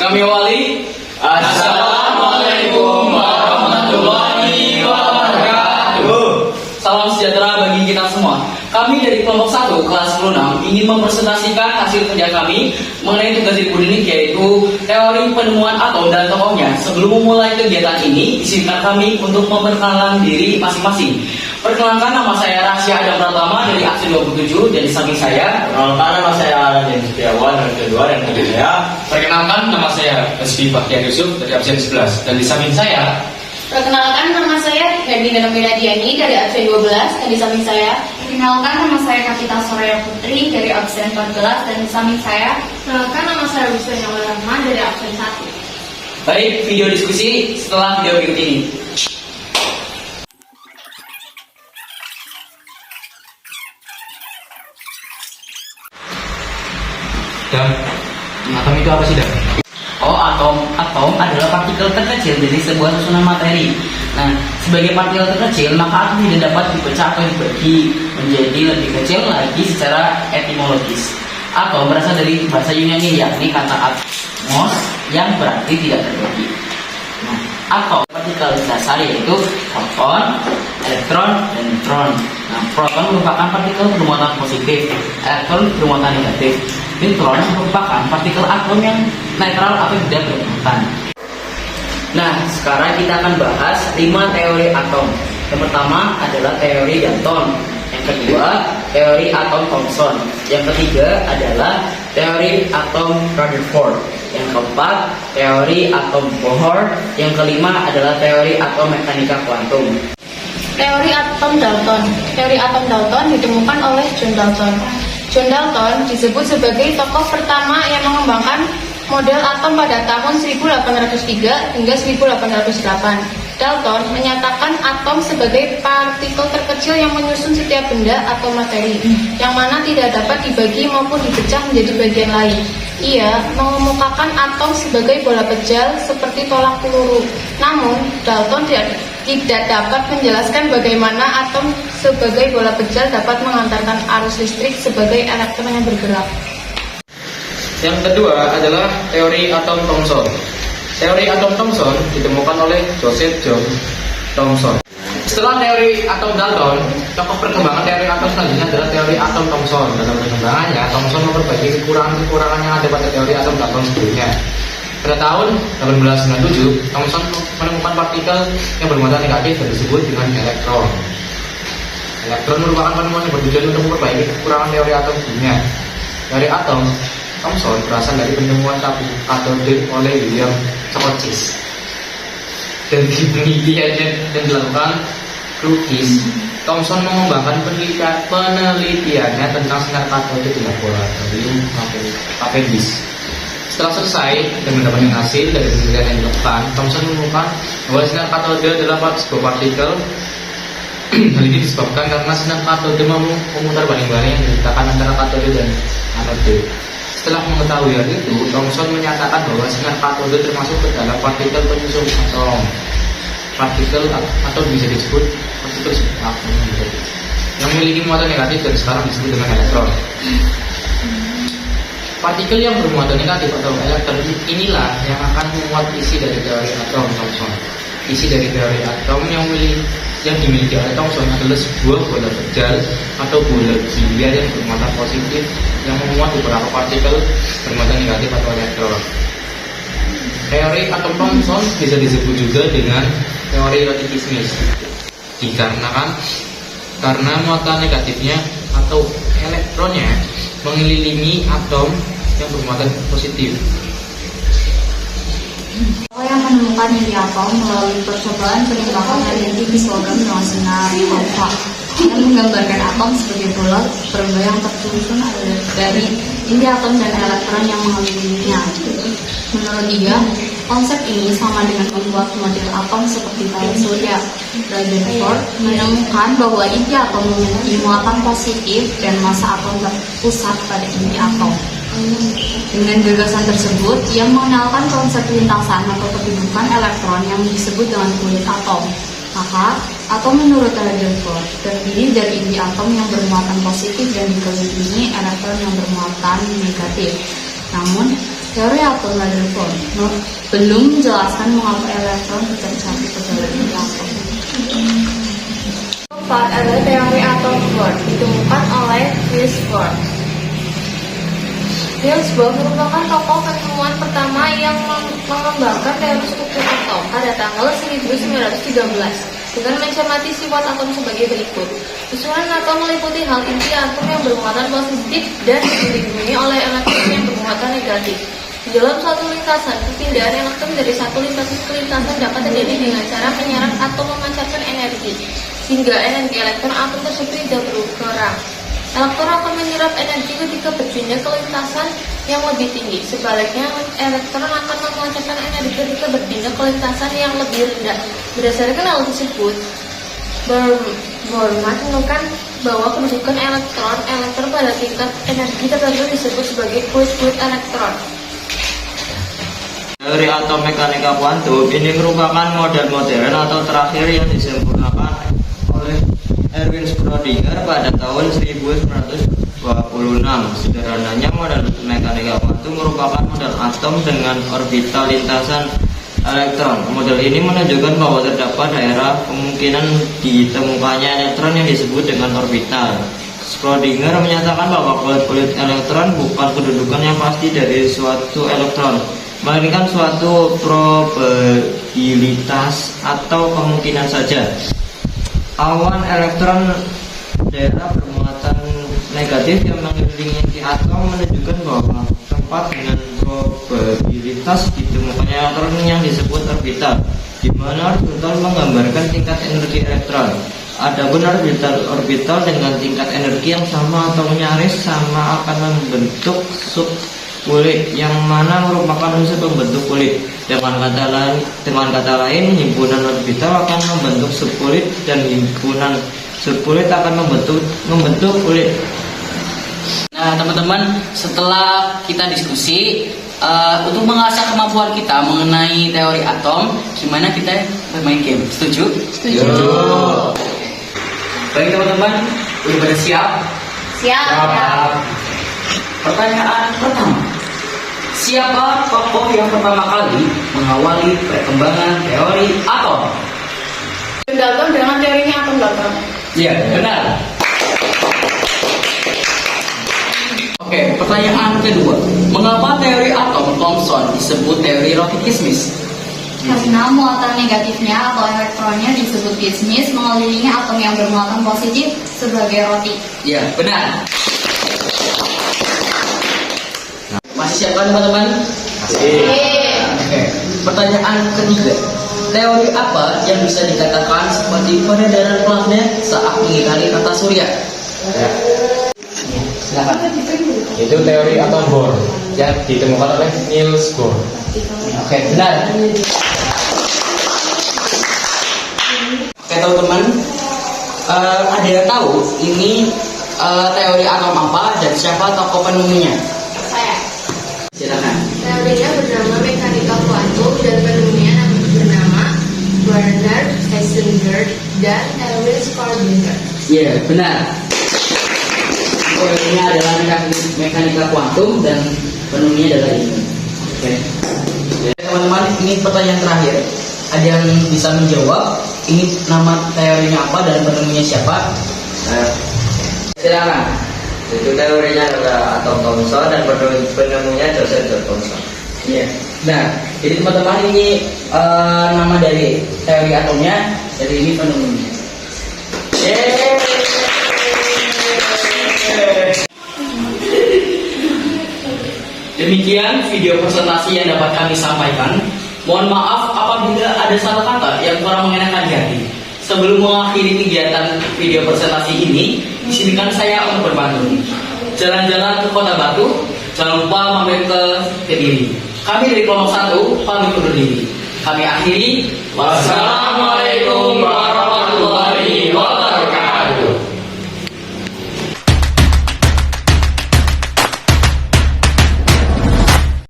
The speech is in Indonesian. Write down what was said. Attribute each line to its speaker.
Speaker 1: Kami awali. Assalamualaikum warahmatullahi wabarakatuh. Salam sejahtera bagi kita semua. Kami dari kelompok 1 kelas 16 ingin mempresentasikan hasil kerja kami mengenai tugas di Budinik, yaitu teori penemuan atom dan tokohnya. Sebelum memulai kegiatan ini, izinkan kami untuk memperkenalkan diri masing-masing. Perkenalkan, nama saya Rasya Adam Pratama dari absen 27, dan di samping saya.
Speaker 2: Perkenalkan, nama saya Alan dan Setiawan dari kedua dan ketiga.
Speaker 3: Perkenalkan, nama saya Rizky Bahtiar Yusuf dari absen 11, dan di samping saya.
Speaker 4: Perkenalkan, nama saya Hermina Miradiani dari absen 12, dan di samping saya.
Speaker 5: Perkenalkan, nama saya Kapita Soraya Putri dari absen 14, dan di samping saya.
Speaker 4: Perkenalkan, nama saya Wisnu Rahman dari absen 1.
Speaker 1: Baik, video diskusi setelah video berikut ini.
Speaker 3: Dan atom itu apa sih, Dan?
Speaker 1: Oh, atom adalah partikel terkecil dari sebuah susunan materi. Nah, sebagai partikel terkecil, maka atom tidak dapat dipecah atau dibagi menjadi lebih kecil lagi secara etimologis. Atom berasal dari bahasa Yunani, yakni kata atmos yang berarti tidak terbagi. Nah, atom partikel dasar yaitu proton, elektron, dan neutron. Nah, proton merupakan partikel bermuatan positif, elektron bermuatan negatif. Neutron merupakan partikel atom yang netral atau tidak bermuatan. Nah, sekarang kita akan bahas 5 teori atom. Yang pertama adalah teori Dalton. Yang kedua, teori atom Thomson. Yang ketiga adalah teori atom Rutherford. Yang keempat, teori atom Bohr. Yang kelima adalah teori atom mekanika kuantum.
Speaker 4: Teori atom Dalton. Teori atom Dalton ditemukan oleh John Dalton. John Dalton disebut sebagai tokoh pertama yang mengembangkan model atom pada tahun 1803 hingga 1808. Dalton menyatakan atom sebagai partikel terkecil yang menyusun setiap benda atau materi, yang mana tidak dapat dibagi maupun dipecah menjadi bagian lain. Ia mengemukakan atom sebagai bola pejal seperti tolak peluru. Namun, Dalton tidak dapat menjelaskan bagaimana atom sebagai bola pejal dapat mengantarkan arus listrik sebagai elektron yang bergerak.
Speaker 3: Yang kedua adalah teori atom Thomson. Teori atom Thomson ditemukan oleh Joseph John Thomson. Setelah teori atom Dalton, tokoh perkembangan teori atom selanjutnya adalah teori atom Thomson. Dalam perkembangannya, Thomson memperbaiki kekurangan-kekurangan yang ada pada teori atom Dalton sebelumnya. Pada tahun 1897, Thomson menemukan partikel yang bermuatan negatif dan disebut dengan elektron. Elektron merupakan penemuan yang bertujuan untuk memperbaiki kekurangan teori atom sebelumnya. Teori atom Thomson berasal dari penemuan tabung katode oleh William Schwarzschild, dan di penelitiannya yang dilakukan Crookes, Thomson mengembangkan penelitiannya tentang sinar katode di laboratorium Cavendish. Setelah selesai dan mendapatkan hasil dari penelitian yang dilakukan, Thomson menemukan bahwa sinar katode adalah sebuah partikel. Hal ini disebabkan karena sinar katode memutar baling-baling yang diletakkan antara katode dan anode. Setelah mengetahui hal itu, Thomson menyatakan bahwa sinar katode termasuk ke dalam partikel penyusun atom. Partikel atau bisa disebut partikel atom yang memiliki muatan negatif dan sekarang disebut dengan elektron. Partikel yang bermuatan negatif atau elektron inilah yang akan memuat isi dari teori atom Thomson. Isi dari teori atom yang dimiliki oleh Thomson adalah sebuah bola pejal atau bola biliar yang bermuatan positif yang memuat beberapa partikel bermuatan negatif atau elektron. Teori atom Thomson bisa disebut juga dengan teori relativisme, dikarenakan karena muatan negatifnya atau elektronnya mengelilingi atom yang bermuatan positif.
Speaker 5: Yang menemukan inti atom melalui percobaan penembakan radioaktif logam dengan sinar alfa yang menggambarkan atom sebagai bola bergoyang tersusun dari inti atom dan elektron yang mengelilinginya. Menurut dia, konsep ini sama dengan membuat model atom seperti tali surya. Rutherford menemukan bahwa inti atom memiliki muatan positif dan massa atom terpusat pada inti atom. Dengan gagasan tersebut, ia mengenalkan konsep lintasan atau kedudukan elektron yang disebut dengan kulit atom. Maka, atom menurut Rutherford terdiri dari inti atom yang bermuatan positif dan dikelilingi elektron yang bermuatan negatif. Namun, Teori atom Rutherford belum menjelaskan mengapa elektron tercacah di perjalanan ke atom.
Speaker 4: Keempat adalah teori atom Bohr, ditemukan oleh Niels Bohr. Niels Bohr merupakan tokoh penemuan pertama yang mengembangkan teori struktur atom pada tanggal 1913 dengan mencermati sifat atom sebagai berikut. Susunan atom meliputi hal inti atom yang bermuatan positif dan dilindungi oleh elektron yang bermuatan negatif. Di dalam suatu lintasan, perpindahan elektron dari satu lintasan ke lintasan dapat terjadi dengan cara menyerap atau memancarkan energi, sehingga energi elektron atom tersebut tidak berkurang. Elektron akan menyerap energi ketika berpindah ke lintasan yang lebih tinggi. Sebaliknya, elektron akan memancarkan energi ketika berpindah ke lintasan yang lebih rendah. Berdasarkan hal tersebut, Bohr menemukan bahwa kedudukan elektron pada tingkat energi tertentu disebut sebagai kulit elektron.
Speaker 2: Teori atom mekanika kuantum ini merupakan model modern atau terakhir yang disempurnakan oleh Erwin Schrödinger pada tahun 1926. Sederhananya, model mekanika kuantum merupakan model atom dengan orbital lintasan elektron. Model ini menunjukkan bahwa terdapat daerah kemungkinan ditemukannya elektron yang disebut dengan orbital. Schrödinger menyatakan bahwa kulit elektron bukan kedudukan yang pasti dari suatu elektron, melainkan suatu probabilitas atau kemungkinan saja. Awan elektron daerah bermuatan negatif yang mengelilingi atom menunjukkan bahwa tempat dengan probabilitas ditemukannya elektron yang disebut orbital, di mana orbital menggambarkan tingkat energi elektron. Adapun orbital dengan tingkat energi yang sama atau nyaris sama akan membentuk subkulit yang mana merupakan unsur pembentuk kulit. Dengan kata lain, himpunan orbital akan membentuk subkulit dan himpunan subkulit akan membentuk kulit.
Speaker 1: Nah, teman-teman, setelah kita diskusi untuk mengasah kemampuan kita mengenai teori atom, gimana kita bermain game? Setuju?
Speaker 5: Setuju.
Speaker 1: Baik teman-teman, udah pada siap?
Speaker 5: Siap.
Speaker 1: Pertanyaan pertama, siapa tokoh yang pertama kali mengawali perkembangan teori atom?
Speaker 4: John Dalton dengan teorinya atom Dalton.
Speaker 1: Iya, benar. Oke, pertanyaan kedua, mengapa teori atom Thomson disebut teori roti kismis?
Speaker 5: Karena muatan negatifnya atau elektronnya disebut kismis mengelilingi atom yang bermuatan positif sebagai roti.
Speaker 1: Iya, benar. Masih siap kan teman-teman? Oke. Pertanyaan ketiga, teori apa yang bisa dikatakan seperti peredaran planet saat mengitari tata surya? Silakan.
Speaker 3: Itu teori atom Bohr yang ditemukan oleh Niels Bohr.
Speaker 1: Oke, benar. Oke teman-teman, ada yang tahu ini teori atom apa dan siapa tokoh penemunya?
Speaker 4: Saya.
Speaker 1: Silakan.
Speaker 4: Teorinya bernama mekanika kuantum dan penemunya bernama Werner Heisenberg dan Erwin Schrödinger.
Speaker 1: Iya, benar. Teorinya adalah mekanika kuantum dan penemunya adalah ini. Oke. Teman-teman, ini pertanyaan terakhir. Ada yang bisa menjawab? Ini nama teorinya apa dan penemunya siapa? Silakan.
Speaker 2: Itu teorinya adalah atom Thomson dan penemunya Joseph Thomson.
Speaker 1: Iya. Nah, jadi teman-teman ini nama dari teori atomnya, jadi ini penemunya. Demikian video presentasi yang dapat kami sampaikan. Mohon maaf apabila ada salah kata yang kurang mengenakan di hati. Sebelum mengakhiri kegiatan video presentasi ini, izinkan saya untuk berpantun. Jalan-jalan ke Kota Batu, jangan lupa mampir ke Kediri. Kami dari kelompok 1 pamit undur diri. Kami akhiri. Wassalamualaikum warahmatullahi wabarakatuh.